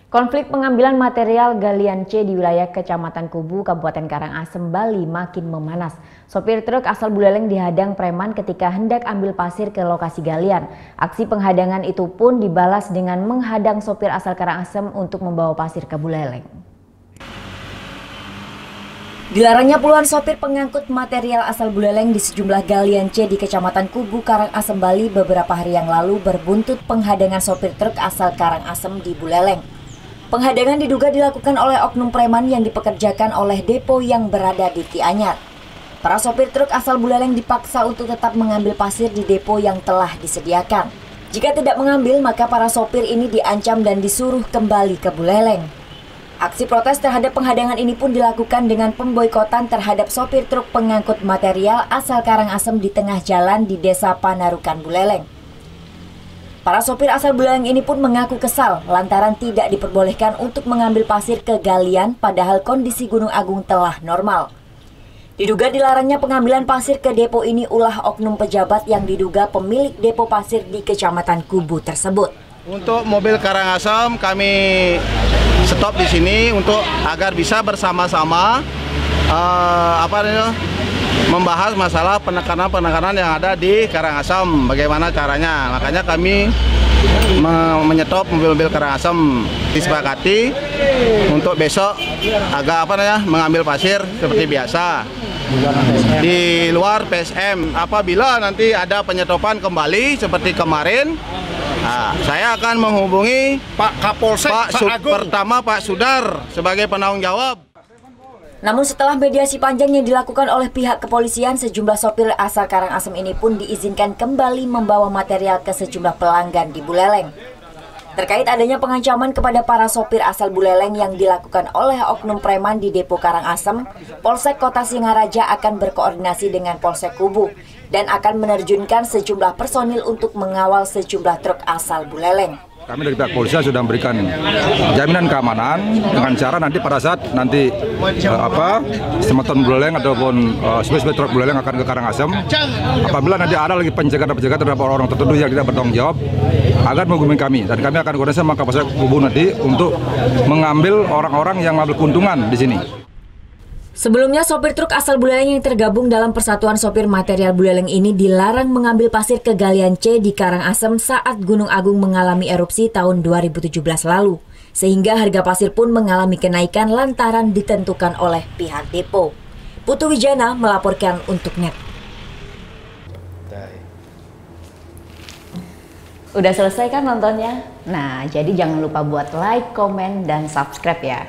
Konflik pengambilan material galian C di wilayah Kecamatan Kubu, Kabupaten Karangasem, Bali makin memanas. Sopir truk asal Buleleng dihadang preman ketika hendak ambil pasir ke lokasi galian. Aksi penghadangan itu pun dibalas dengan menghadang sopir asal Karangasem untuk membawa pasir ke Buleleng. Dilarangnya puluhan sopir pengangkut material asal Buleleng di sejumlah galian C di Kecamatan Kubu, Karangasem, Bali beberapa hari yang lalu berbuntut penghadangan sopir truk asal Karangasem di Buleleng. Penghadangan diduga dilakukan oleh oknum preman yang dipekerjakan oleh depo yang berada di Kianyar. Para sopir truk asal Buleleng dipaksa untuk tetap mengambil pasir di depo yang telah disediakan. Jika tidak mengambil, maka para sopir ini diancam dan disuruh kembali ke Buleleng. Aksi protes terhadap penghadangan ini pun dilakukan dengan pemboikotan terhadap sopir truk pengangkut material asal Karangasem di tengah jalan di Desa Panarukan, Buleleng. Para sopir asal Buleleng ini pun mengaku kesal lantaran tidak diperbolehkan untuk mengambil pasir ke galian padahal kondisi Gunung Agung telah normal. Diduga dilarangnya pengambilan pasir ke depo ini ulah oknum pejabat yang diduga pemilik depo pasir di Kecamatan Kubu tersebut. Untuk mobil Karangasem kami stop di sini untuk agar bisa bersama-sama membahas masalah penekanan yang ada di Karangasem, bagaimana caranya. Makanya kami menyetop mobil-mobil Karangasem, disepakati untuk besok agak mengambil pasir seperti biasa di luar PSM. Apabila nanti ada penyetopan kembali seperti kemarin, saya akan menghubungi Pak Kapolsek, Pak Sudar sebagai penanggung jawab. Namun setelah mediasi panjang yang dilakukan oleh pihak kepolisian, sejumlah sopir asal Karangasem ini pun diizinkan kembali membawa material ke sejumlah pelanggan di Buleleng. Terkait adanya pengancaman kepada para sopir asal Buleleng yang dilakukan oleh oknum preman di depo Karangasem, Polsek Kota Singaraja akan berkoordinasi dengan Polsek Kubu dan akan menerjunkan sejumlah personil untuk mengawal sejumlah truk asal Buleleng. Kami dari pihak polisian sudah memberikan jaminan keamanan dengan cara nanti pada saat Semeton Buleleng ataupun spesial truk Buleleng akan ke Karangasem, apabila nanti ada lagi pencegahan terhadap orang tertentu yang tidak bertanggung jawab, agar menghubungi kami dan kami akan koordinasi sama Kapolsek Kubu nanti untuk mengambil orang-orang yang mengambil keuntungan di sini. Sebelumnya, sopir truk asal Buleleng yang tergabung dalam Persatuan Sopir Material Buleleng ini dilarang mengambil pasir ke galian C di Karangasem saat Gunung Agung mengalami erupsi tahun 2017 lalu. Sehingga harga pasir pun mengalami kenaikan lantaran ditentukan oleh pihak depo. Putu Wijana melaporkan untuk NET. Udah selesai kan nontonnya? Nah, jadi jangan lupa buat like, komen, dan subscribe ya.